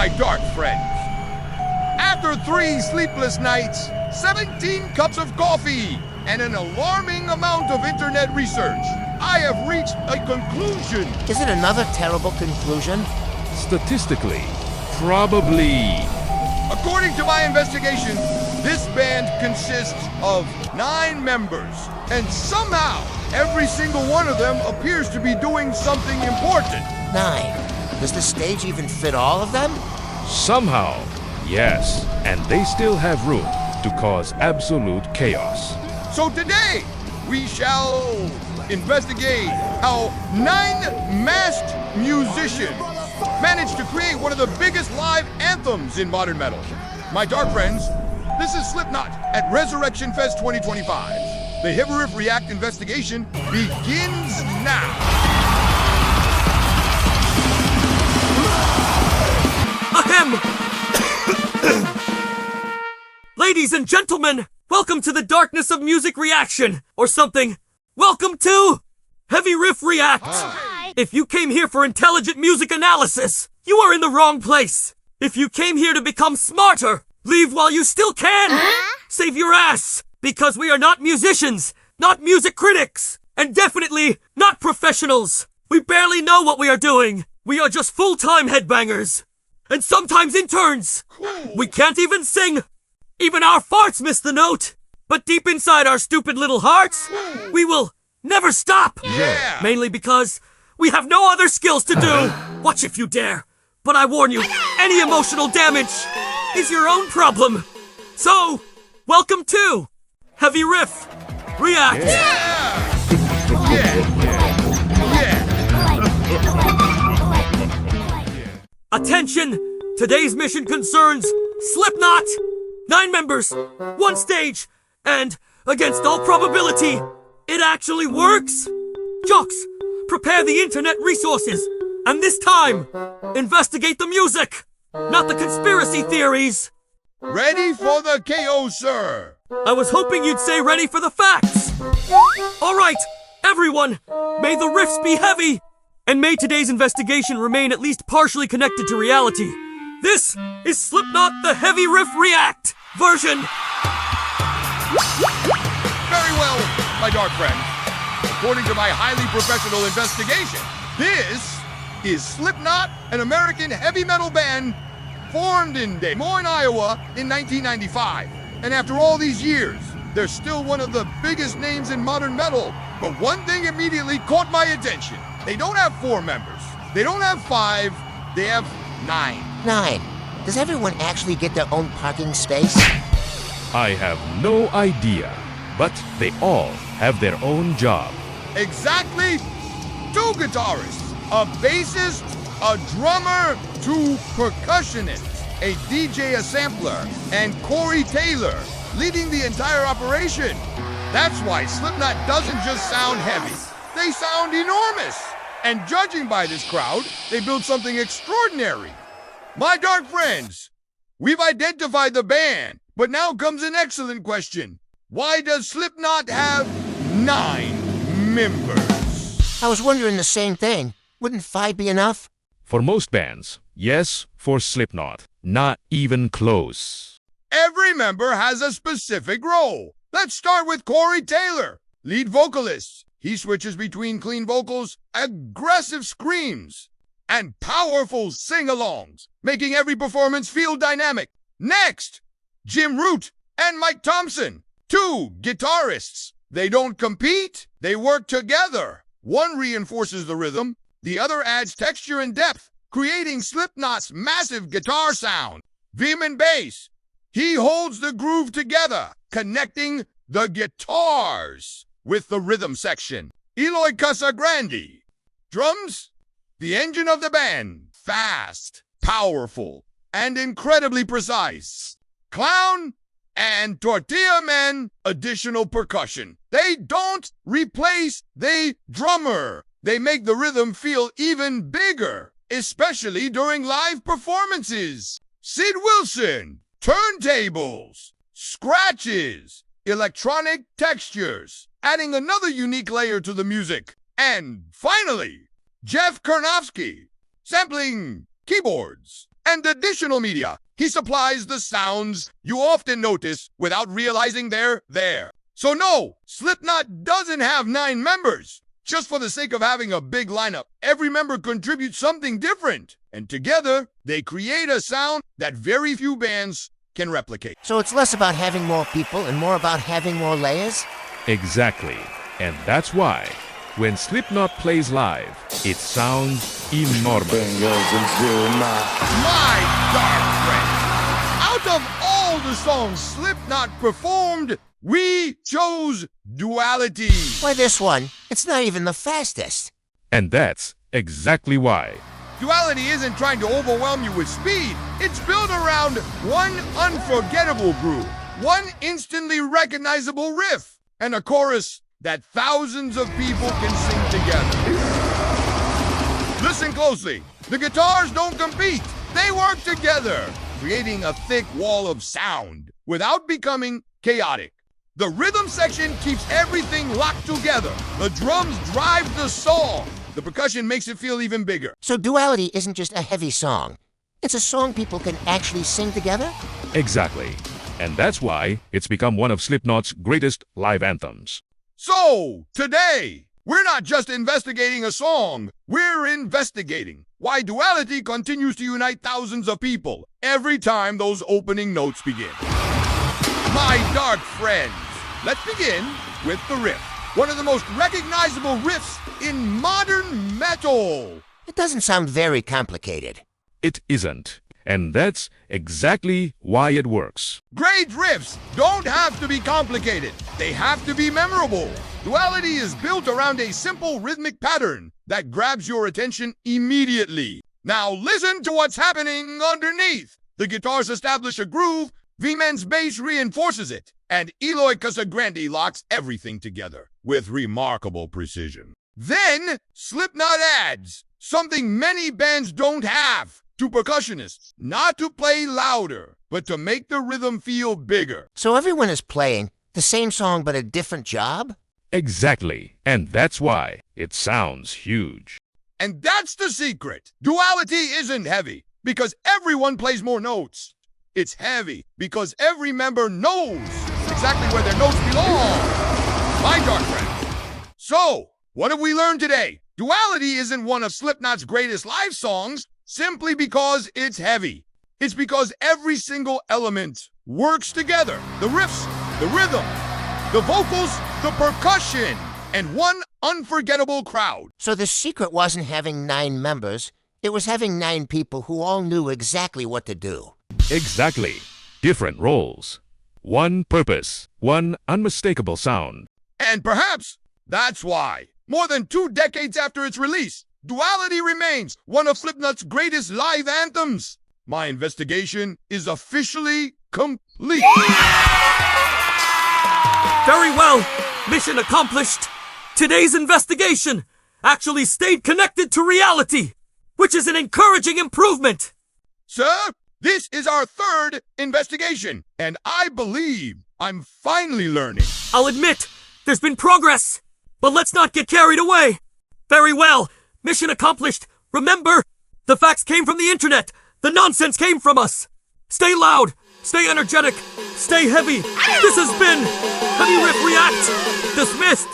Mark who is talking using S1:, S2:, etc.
S1: my dark friends. After 3 sleepless nights, 17 cups of coffee, and an alarming amount of internet research, I have reached a conclusion.
S2: Is it another terrible conclusion?
S3: Statistically, probably.
S1: According to my investigation, this band consists of 9 members, and somehow every single one of them appears to be doing something important.
S2: 9. Does the stage even fit all of them?
S3: Somehow, yes. And they still have room to cause absolute chaos.
S1: So today, we shall investigate how 9 masked musicians managed to create one of the biggest live anthems in modern metal. My dark friends, this is Slipknot at Resurrection Fest 2025. The Riff React investigation begins now.
S4: Ahem! Ladies and gentlemen, welcome to the darkness of music reaction, or something. Welcome to Heavy Riff React.
S2: Hi.
S4: If you came here for intelligent music analysis, you are in the wrong place. If you came here to become smarter, leave while you still can. Save your ass, because we are not musicians, not music critics, and definitely not professionals. We barely know what we are doing. We are just full-time headbangers, and sometimes interns. We can't even sing. Even our farts miss the note. But deep inside our stupid little hearts, we will never stop.
S1: Yeah.
S4: Mainly because we have no other skills to do. Watch if you dare. But I warn you, any emotional damage is your own problem. So, welcome to Heavy Riff React. Attention! Today's mission concerns Slipknot. 9 members, 1 stage, and against all probability, it actually works. Jocks, prepare the internet resources, and this time, investigate the music, not the conspiracy theories.
S1: Ready for the KO, sir.
S4: I was hoping you'd say ready for the facts. All right, everyone, may the riffs be heavy, and may today's investigation remain at least partially connected to reality. This is Slipknot the Heavy Riff React version.
S1: Very well, my dark friend. According to my highly professional investigation, this is Slipknot, an American heavy metal band formed in Des Moines, Iowa in 1995. And after all these years, they're still one of the biggest names in modern metal. But one thing immediately caught my attention. They don't have 4 members. They don't have 5. They have 9.
S2: 9. Does everyone actually get their own parking space?
S3: I have no idea, but they all have their own job.
S1: Exactly 2 guitarists, a bassist, a drummer, 2 percussionists, a DJ, a sampler, and Corey Taylor leading the entire operation. That's why Slipknot doesn't just sound heavy, they sound enormous. And judging by this crowd, they built something extraordinary. My dark friends, we've identified the band, but now comes an excellent question. Why does Slipknot have 9 members?
S2: I was wondering the same thing. Wouldn't 5 be enough?
S3: For most bands, yes. For Slipknot, not even close.
S1: Every member has a specific role. Let's start with Corey Taylor, lead vocalist. He switches between clean vocals, aggressive screams, and powerful sing-alongs, making every performance feel dynamic. Next, Jim Root and Mike Thompson, 2 guitarists. They don't compete, they work together. One reinforces the rhythm, the other adds texture and depth, creating Slipknot's massive guitar sound. Vehement bass, he holds the groove together, connecting the guitars with the rhythm section. Eloy Casagrande, drums, the engine of the band, fast, powerful, and incredibly precise. Clown and Tortilla Men, additional percussion. They don't replace the drummer. They make the rhythm feel even bigger, especially during live performances. Sid Wilson, turntables, scratches, electronic textures, adding another unique layer to the music. And finally, Jeff Karnofsky, sampling keyboards, and additional media. He supplies the sounds you often notice without realizing they're there. So no, Slipknot doesn't have 9 members. Just for the sake of having a big lineup, every member contributes something different. And together, they create a sound that very few bands can replicate.
S2: So it's less about having more people and more about having more layers?
S3: Exactly. And that's why, when Slipknot plays live, it sounds enormous.
S1: My dark friend! Out of all the songs Slipknot performed, we chose Duality.
S2: Why this one? It's not even the fastest.
S3: And that's exactly why.
S1: Duality isn't trying to overwhelm you with speed. It's built around one unforgettable groove, one instantly recognizable riff, and a chorus that thousands of people can sing together. Listen closely. The guitars don't compete. They work together, creating a thick wall of sound without becoming chaotic. The rhythm section keeps everything locked together. The drums drive the song. The percussion makes it feel even bigger.
S2: So Duality isn't just a heavy song. It's a song people can actually sing together?
S3: Exactly. And that's why it's become one of Slipknot's greatest live anthems.
S1: So, today, we're not just investigating a song, we're investigating why Duality continues to unite thousands of people every time those opening notes begin. My dark friends, let's begin with the riff. One of the most recognizable riffs in modern metal.
S2: It doesn't sound very complicated.
S3: It isn't. And that's exactly why it works.
S1: Great riffs don't have to be complicated. They have to be memorable. Duality is built around a simple rhythmic pattern that grabs your attention immediately. Now listen to what's happening underneath. The guitars establish a groove, V-Man's bass reinforces it, and Eloy Casagrande locks everything together with remarkable precision. Then, Slipknot adds something many bands don't have. To percussionists, not to play louder, but to make the rhythm feel bigger.
S2: So everyone is playing the same song but a different job?
S3: Exactly. And that's why it sounds huge.
S1: And that's the secret. Duality isn't heavy because everyone plays more notes. It's heavy because every member knows exactly where their notes belong. My dark friend. So, what have we learned today? Duality isn't one of Slipknot's greatest live songs, simply because it's heavy. It's because every single element works together. The riffs, the rhythm, the vocals, the percussion, and one unforgettable crowd.
S2: So the secret wasn't having 9 members. It was having 9 people who all knew exactly what to do.
S3: Exactly. Different roles. One purpose. One unmistakable sound.
S1: And perhaps that's why, more than 2 decades after its release, Duality remains one of Slipknot's greatest live anthems. My investigation is officially complete.
S4: Very well. Mission accomplished. Today's investigation actually stayed connected to reality, which is an encouraging improvement.
S1: Sir, this is our 3rd investigation, and I believe I'm finally learning.
S4: I'll admit, there's been progress, but let's not get carried away. Very well. Mission accomplished. Remember, the facts came from the internet. The nonsense came from us. Stay loud. Stay energetic. Stay heavy. This has been Heavy Riff React. Dismissed.